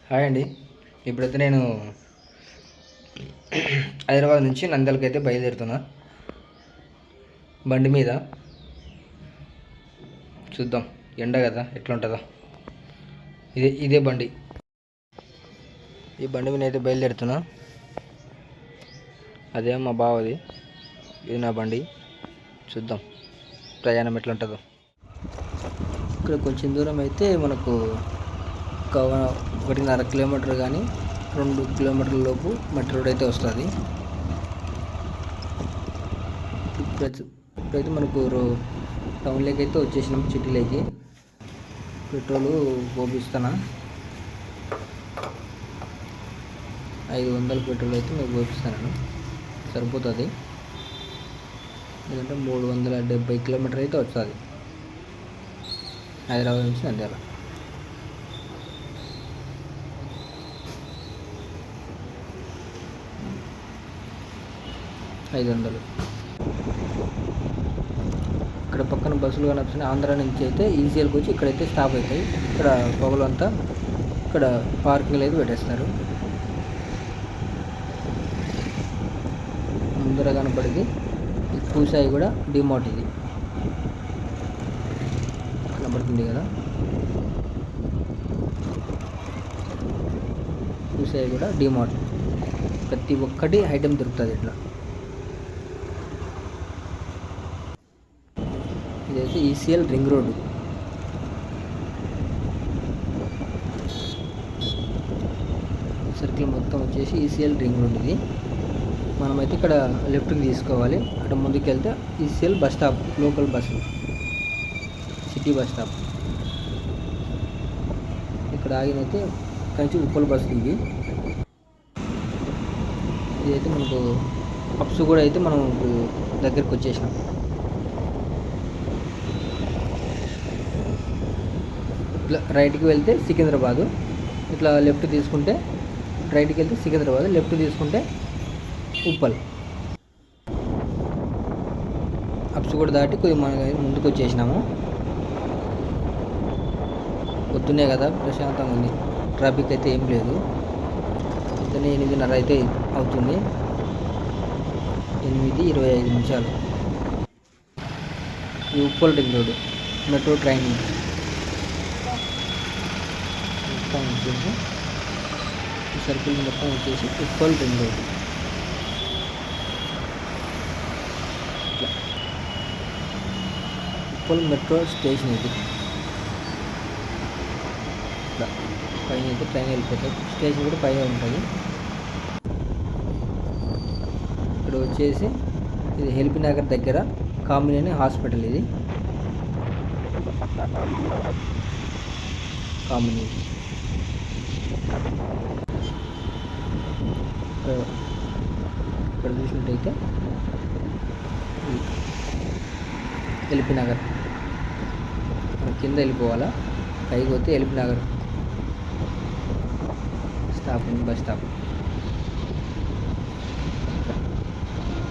Hi అండి. ఇప్పుడైతే నేను హైదరాబాద్ నుంచి నంద్యాలకు అయితే బయలుదేరుతున్నా బండి మీద. చూద్దాం ఎండ కదా ఎట్లా ఉంటుందో. ఇదే బండి. ఈ బండి మీద అయితే బయలుదేరుతున్నా. అదే మా బావది, ఇది నా బండి. చూద్దాం ప్రయాణం ఎట్లా ఉంటుందో. ఇక్కడ కొంచెం దూరం అయితే మనకు 1.5 కిలోమీటర్ కానీ 2 కిలోమీటర్ల లోపు మట్టి రోడ్ అయితే వస్తుంది. ఇప్పుడైతే మనకు టౌన్లోకి అయితే వచ్చేసినాం, సిటీలోకి. పెట్రోలు పోపిస్తానా, 500 పెట్రోల్ అయితే నేను పోపిస్తాను, సరిపోతుంది. ఎందుకంటే 370 కిలోమీటర్ అయితే వస్తుంది హైదరాబాద్ నుంచి నంద్యాల. ఇక్కడ పక్కన బస్సులు కనిపిస్తున్నాయి. ఆంధ్ర నుంచి అయితే ఈసీఎల్కి వచ్చి ఇక్కడైతే స్టాప్ అవుతాయి. ఇక్కడ పొగలంతా ఇక్కడ పార్కింగ్లు అయితే పెట్టేస్తారు. ముందర కనపడింది పూసాయి కూడా డిమార్ట్, ఇది కనపడుతుంది కదా. పూసాయి కూడా డిమార్ట్, ప్రతి ఒక్కటి ఐటెం దొరుకుతుంది ఇట్లా. ఇదైతే ఈసీఎల్ రింగ్ రోడ్డు. సర్కిల్ మొత్తం వచ్చేసి ఈసీఎల్ రింగ్ రోడ్. ఇది మనమైతే ఇక్కడ లెఫ్ట్కి తీసుకోవాలి. అటు ముందుకు వెళ్తే ECL bus stop, local bus, city bus stop. ఇక్కడ ఆగినైతే కంచి ఉప్పల్ బస్సు దిగి. ఇదైతే మనకు అప్స్ కూడా అయితే మనం దగ్గరికి వచ్చేసినాం. ఇట్లా రైట్కి వెళ్తే సికింద్రాబాదు, ఇట్లా లెఫ్ట్ తీసుకుంటే రైట్కి వెళ్తే సికింద్రాబాద్, లెఫ్ట్ తీసుకుంటే ఉప్పల్. అప్స్ కూడా దాటి కొద్దిగా మనం ముందుకు వచ్చేసినాము. పొద్దున్నే కదా, ప్రశాంతంగా ఉంది, ట్రాఫిక్ అయితే ఏం లేదు. పొద్దున్నే 8:30 అయితే అవుతుంది, 8:25 నిమిషాలు. ఈ Uppal ring road, metro train మొత్తం వచ్చేసి ఈ సర్కిల్ మొత్తం వచ్చేసి Uppal ring road. Uppal metro station ఇది. ఇట్లా పైన అయితే ట్రైన్ వెళ్ళిపోతుంది, స్టేషన్ కూడా పైన ఉంటుంది. ఇక్కడ వచ్చేసి ఇది ఎల్బీ నగర్ దగ్గర కామినేని హాస్పిటల్. ఇది కామినేని. ఇక్కడ చూసినట్టయితే ఎల్బీ నగర్, కింద వెళ్ళిపోవాలా, పైకి పోతే ఎల్బీ నగర్ స్టాప్ ఉంది, బస్ స్టాప్.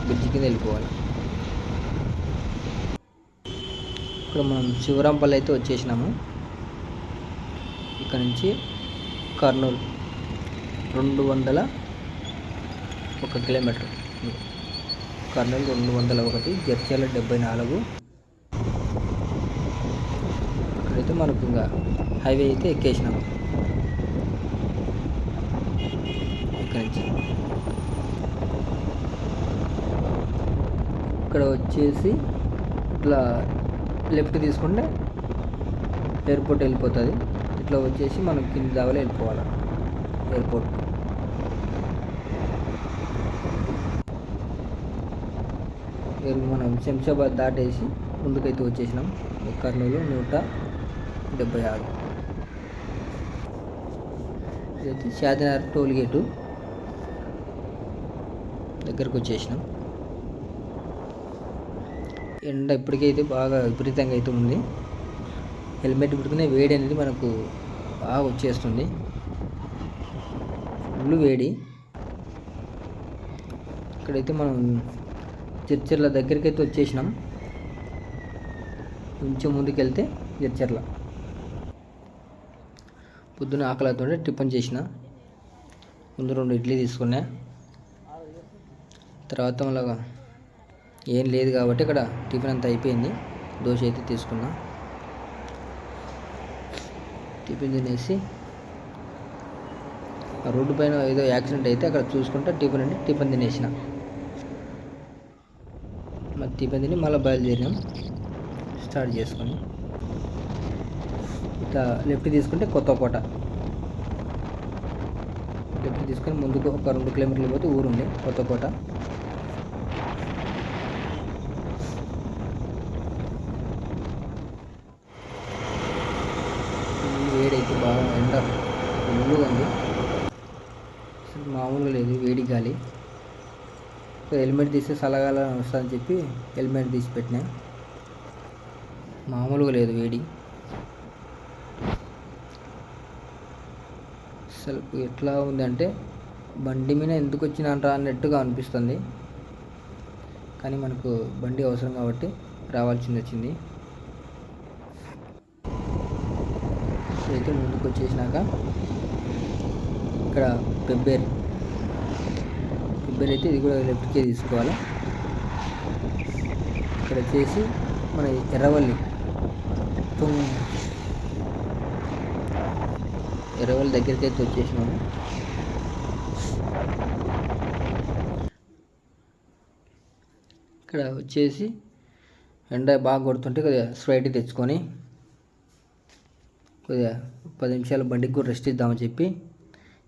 బ్రిడ్జి కింద వెళ్ళిపోవాలి. ఇక్కడ మనం శివరాంపల్లి అయితే వచ్చేసినాము. ఇక్కడ నుంచి కర్నూలు 201 కిలోమీటర్. కర్నూలు 201, జడ్చర్ల 74. ఇక్కడైతే మనకు ఇంకా హైవే అయితే ఎక్కేసినాము. ఇక్కడ నుంచి ఇక్కడ వచ్చేసి ఇట్లా లెఫ్ట్ తీసుకుంటే ఎయిర్పోర్ట్ వెళ్ళిపోతుంది. ఇట్లా వచ్చేసి మనం కింద దావలో వెళ్ళిపోవాలి ఎయిర్పోర్ట్. మనం శంషాబాద్ దాటేసి ముందుకైతే వచ్చేసినాం. కర్నూలు 176. ఇదైతే షాదనగర్ టోల్ గేటు దగ్గరకు వచ్చేసినాం. ఎండ ఇప్పటికైతే బాగా విపరీతంగా అయితే ఉంది. హెల్మెట్ పెట్టుకునే వేడి అనేది మనకు బాగా వచ్చేస్తుంది, ఫుల్ వేడి. ఇక్కడైతే మనం జడ్చర్ల దగ్గరికి అయితే వచ్చేసినాం. కొంచెం ముందుకు వెళ్తే జడ్చర్ల. పొద్దున ఆకలితో టిఫిన్ చేసిన. ముందు 2 ఇడ్లీ తీసుకున్నా. తర్వాత మళ్ళీ ఏం లేదు కాబట్టి ఇక్కడ టిఫిన్ అంతా అయిపోయింది. దోశ అయితే తీసుకున్నా. టిఫిన్ తినేసి ఆ రోడ్డు పైన ఏదో యాక్సిడెంట్ అయితే అక్కడ చూసుకుంటా టిఫిన్ తినేసిన. మరి టిఫిన్ తిని మళ్ళీ బయలుదేరినాం స్టార్ట్ చేసుకొని. ఇట్లా లెఫ్ట్ తీసుకుంటే కొత్తకోట. లెఫ్ట్ తీసుకొని ముందుకు ఒక 2 కిలోమీటర్లు పోతే ఊరుంది కొత్తకోట. వేడైతే బాగా ఎండ ఫుల్గా ఉంది. అసలు మామూలుగా లేదు వేడి గాలి. హెల్మెట్ తీస్తే చల్లగాలి వస్తుందని చెప్పి హెల్మెట్ తీసి పెట్టినా. మామూలుగా లేదు వేడి. అసలు ఎట్లా ఉందంటే బండి మీద ఎందుకు వచ్చినాంట్రా అన్నట్టుగా అనిపిస్తుంది. కానీ మనకు బండి అవసరం కాబట్టి రావాల్సింది వచ్చింది. అయితే ముందుకు వచ్చేసినాక ఇక్కడ పెబ్బేరు అయితే ఇది కూడా లెఫ్ట్కే తీసుకోవాలి. ఇక్కడ వచ్చేసి మన ఎర్రవల్లి దగ్గరికి అయితే వచ్చేసినాము. ఇక్కడ వచ్చేసి ఎండ బాగా కొడుతుంటే కొద్దిగా స్ప్రైట్ తెచ్చుకొని కొద్దిగా 10 నిమిషాలు బండికి కూడా రెస్ట్ ఇద్దామని చెప్పి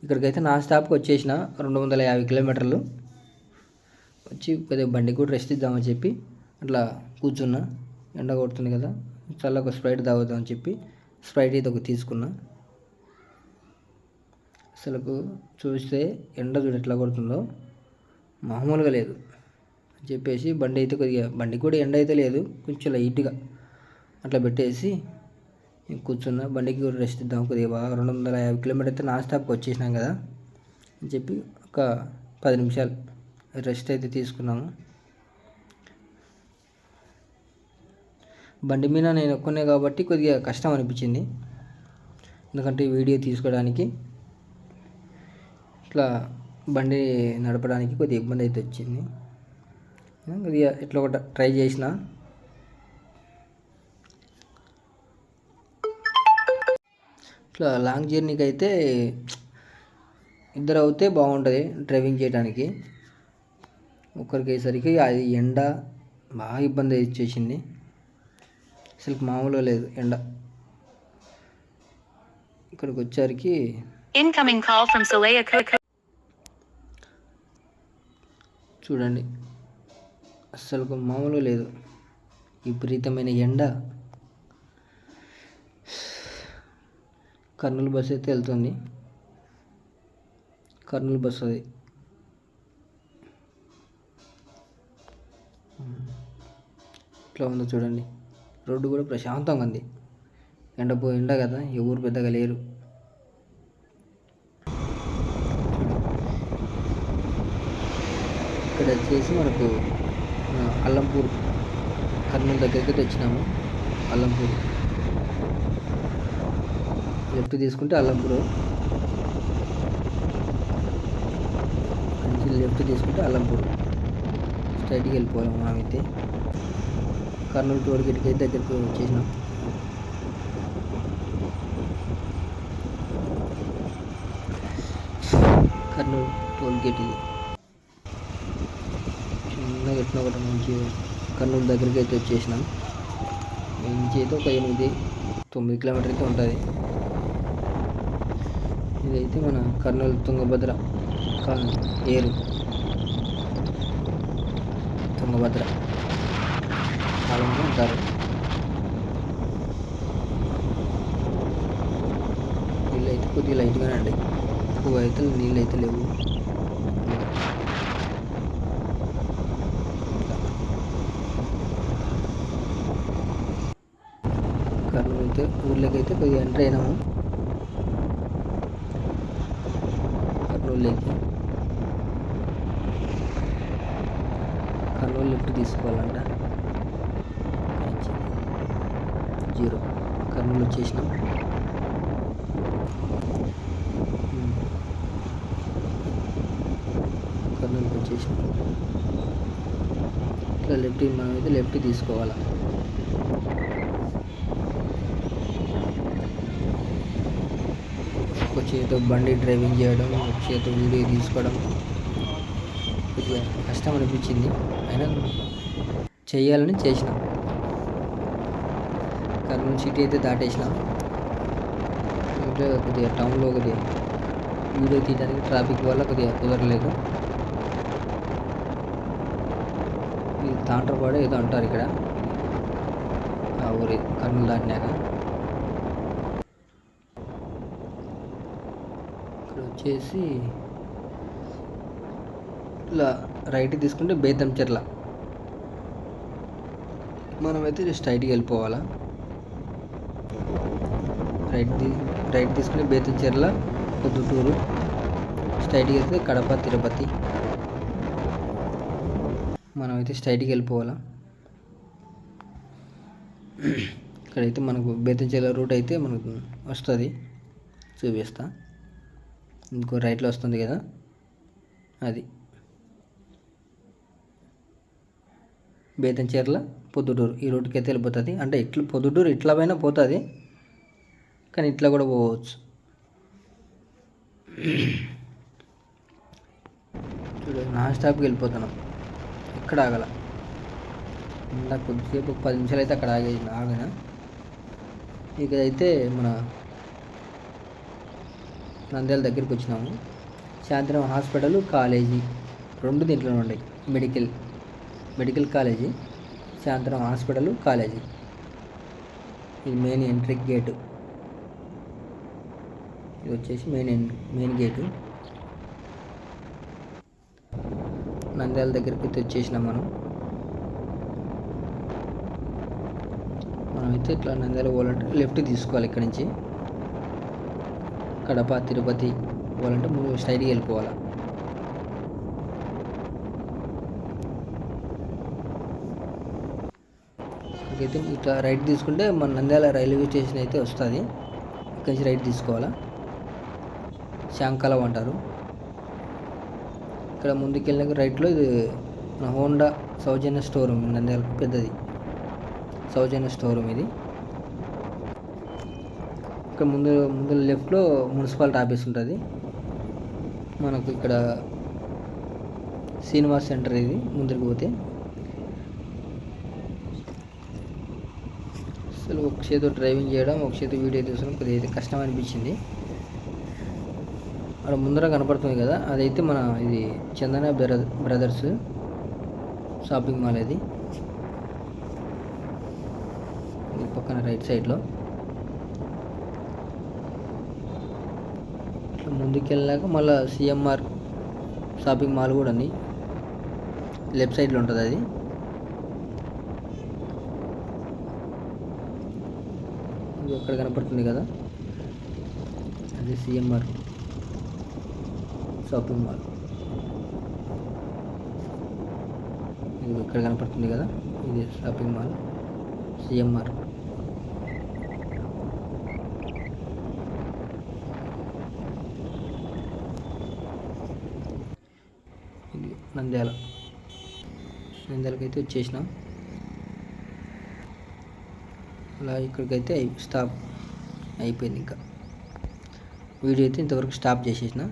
ఇక్కడికైతే నా స్టాప్కి వచ్చేసిన. 250 కిలోమీటర్లు వచ్చి కొద్దిగా బండికి కూడా రెస్ట్ ఇద్దామని చెప్పి అట్లా కూర్చున్నా. ఎండ కొడుతుంది కదా, చల్లగా స్ప్రైట్ తాగుదామని చెప్పి స్ప్రైట్ అయితే ఒక తీసుకున్నా. అసలు చూస్తే ఎండ చూడు ఎట్లా కొడుతుందో, మామూలుగా లేదు అని చెప్పేసి బండికి కూడా ఎండ అయితే లేదు, కొంచెం లైట్గా అట్లా పెట్టేసి కూర్చున్నా. బండికి కూడా రెస్ట్ ఇద్దాం కొద్దిగా బాగా. 250 కిలోమీటర్ అయితే నా స్టాప్కి వచ్చేసినాం కదా అని చెప్పి ఒక 10 నిమిషాలు రెస్ట్ అయితే తీసుకున్నాము. బండి మీద నేను ఒక్కనే కాబట్టి కొద్దిగా కష్టం అనిపించింది, ఎందుకంటే వీడియో తీసుకోవడానికి ఇట్లా బండి నడపడానికి కొద్దిగా ఇబ్బంది అయితే వచ్చింది. కొద్దిగా ఇట్లా ఒకటి ట్రై చేసిన. ఇట్లా లాంగ్ జర్నీకి అయితే ఇద్దరు అవుతే బాగుంటుంది డ్రైవింగ్ చేయడానికి. ఒక్కరికి అయ్యేసరికి అది ఎండ బాగా ఇబ్బంది వచ్చేసింది. అసలు మామూలుగా లేదు ఎండ. ఇక్కడికి వచ్చేసరికి చూడండి అస్సలు మామూలుగా లేదు, విపరీతమైన ఎండ. కర్నూలు బస్సు అయితే వెళ్తుంది, కర్నూలు బస్సు అది. ఇట్లా ఉందో చూడండి, రోడ్డు కూడా ప్రశాంతంగా ఉంది. ఎండ కదా, ఎవరు పెద్దగా లేరు. ఇక్కడ వచ్చేసి మనకు అల్లంపూర్, కర్నూలు దగ్గరికి తెచ్చినాము. అల్లంపూర్ లెఫ్ట్ తీసుకుంటే అల్లంపూర్, నుంచి లెఫ్ట్ తీసుకుంటే అల్లంపూర్, స్ట్రైట్కి వెళ్ళిపోవాలి. మనమైతే కర్నూలు టోల్ గేట్కి అయితే దగ్గరికి వచ్చేసినాం. కర్నూలు టోల్ గేట్ ఇది చిన్నగా ఎట్లా ఒకటి మంచి కర్నూలు దగ్గరికి అయితే వచ్చేసినాం. నుంచి అయితే ఒక 8-9 కిలోమీటర్ అయితే ఉంటుంది. ఇదైతే మన కర్నూలు తుంగభద్ర ఏరు, తుంగభద్ర కాలంలో ఉంటారు. నీళ్ళు అయితే కొద్దిగా లైట్గానే అండి, ఎక్కువ అయితే నీళ్ళు అయితే లేవు. కర్నూలు అయితే ఊర్లోకి అయితే కొద్దిగా ఎంటర్ అయినాము. కర్నూలులోకి కర్నూలు లిఫ్ట్ తీసుకోవాలంట. 0 కర్నూలు వచ్చేసినాం. వచ్చేసినాం. ఇట్లా మనం అయితే లెఫ్ట్ తీసుకోవాలి. ఒక చేతితో బండి డ్రైవింగ్ చేయడం, ఒక చేతితో వీడియో తీసుకోవడం కొద్దిగా కష్టం అనిపించింది. అయినా చేయాలని చేసినాం. కర్నూలు సిటీ అయితే దాటేసినాం. కొద్దిగా టౌన్లో కొద్దిగా వీడియో తీయడానికి ట్రాఫిక్ వల్ల కొద్దిగా కుదరలేదు. ఇది తాండ్రపాడు ఏదో అంటారు ఇక్కడ, ఆ ఊరి కర్నూలు దాటినాక. ఇక్కడ వచ్చేసి ఇలా రైట్ తీసుకుంటే బేతంచెర్ల. మనమైతే స్ట్రైట్కి వెళ్ళిపోవాలా. రైట్ తీసుకుని బేతంచెర్ల, పొద్దుటూరు, స్ట్రైట్కి వెళ్తే కడప, తిరుపతి. మనమైతే స్ట్రైట్కి వెళ్ళిపోవాలా. ఇక్కడైతే మనకు బేతంచెర్ల రూట్ అయితే మనకు వస్తుంది, చూపిస్తా. ఇంకో రైట్లో వస్తుంది కదా, అది బేతంచెర్ల, పొద్దుటూరు ఈ రూట్కి అయితే వెళ్ళిపోతుంది. అంటే ఇట్లా పొద్దుటూరు ఇట్లా పైన పోతుంది, కానీ ఇట్లా కూడా పోవచ్చు. చూడు, నాన్ స్టాప్కి వెళ్ళిపోతున్నాం. ఎక్కడ ఆగల. ఇందాక కొద్దిసేపు 10 నిమిషాలు అయితే అక్కడ ఆగిన. ఇకైతే మన నంద్యాల దగ్గరికి వచ్చినాము. సాయంత్రం హాస్పిటల్, కాలేజీ 2 దీంట్లోనే ఉన్నాయి. మెడికల్ కాలేజీ, సాయంత్రం హాస్పిటల్, కాలేజీ. ఇది మెయిన్ ఎంట్రీ గేటు. ఇది వచ్చేసి మెయిన్ గేటు. నంద్యాల దగ్గరికి అయితే వచ్చేసినాం మనమైతే ఇట్లా నంద్యాల పోవాలంటే లెఫ్ట్ తీసుకోవాలి. ఇక్కడ నుంచి కడప, తిరుపతి పోవాలంటే ముందు స్ట్రైట్కి వెళ్ళిపోవాలి. ఇక్కడికైతే ఇట్లా రైట్ తీసుకుంటే మన నంద్యాల రైల్వే స్టేషన్ అయితే వస్తుంది. ఇక్కడి నుంచి రైట్ తీసుకోవాలా. శాంకాలం అంటారు. ఇక్కడ ముందుకు వెళ్ళినాక రైట్లో ఇది మన హోండా సౌజన్య స్టోర్ రూమ్, నంద్యాల పెద్దది సౌజన్య స్టోర్ రూమ్ ఇది. ఇక్కడ ముందు లెఫ్ట్లో మున్సిపాలిటీ ఆఫీస్ ఉంటుంది. మనకు ఇక్కడ శ్రీనివాస్ సెంటర్ ఇది. ముందుకు పోతే అసలు ఒక చేతితో డ్రైవింగ్ చేయడం, ఒక చేతితో వీడియో తీసుకోవడం కొద్దిగా కష్టం అనిపించింది. అక్కడ ముందర కనపడుతుంది కదా, అదైతే మన ఇది చందన బ్రదర్స్ షాపింగ్ మాల్. అది ఈ పక్కన రైట్ సైడ్లో. ఇట్లా ముందుకు వెళ్ళాక మళ్ళీ సిఎంఆర్ షాపింగ్ మాల్ కూడా ఉంది, లెఫ్ట్ సైడ్లో ఉంటుంది. అది ఇక్కడ కనపడుతుంది కదా, అది సిఎంఆర్ షాపింగ్ మాల్. ఇది ఇక్కడ కనపడుతుంది కదా, ఇది షాపింగ్ మాల్ సిఎంఆర్. ఇది నంద్యాలకైతే వచ్చేసినాం. అలా ఇక్కడికైతే స్టాప్ అయిపోయింది. ఇంకా వీడియో అయితే ఇంతవరకు స్టాప్ చేసేసిన.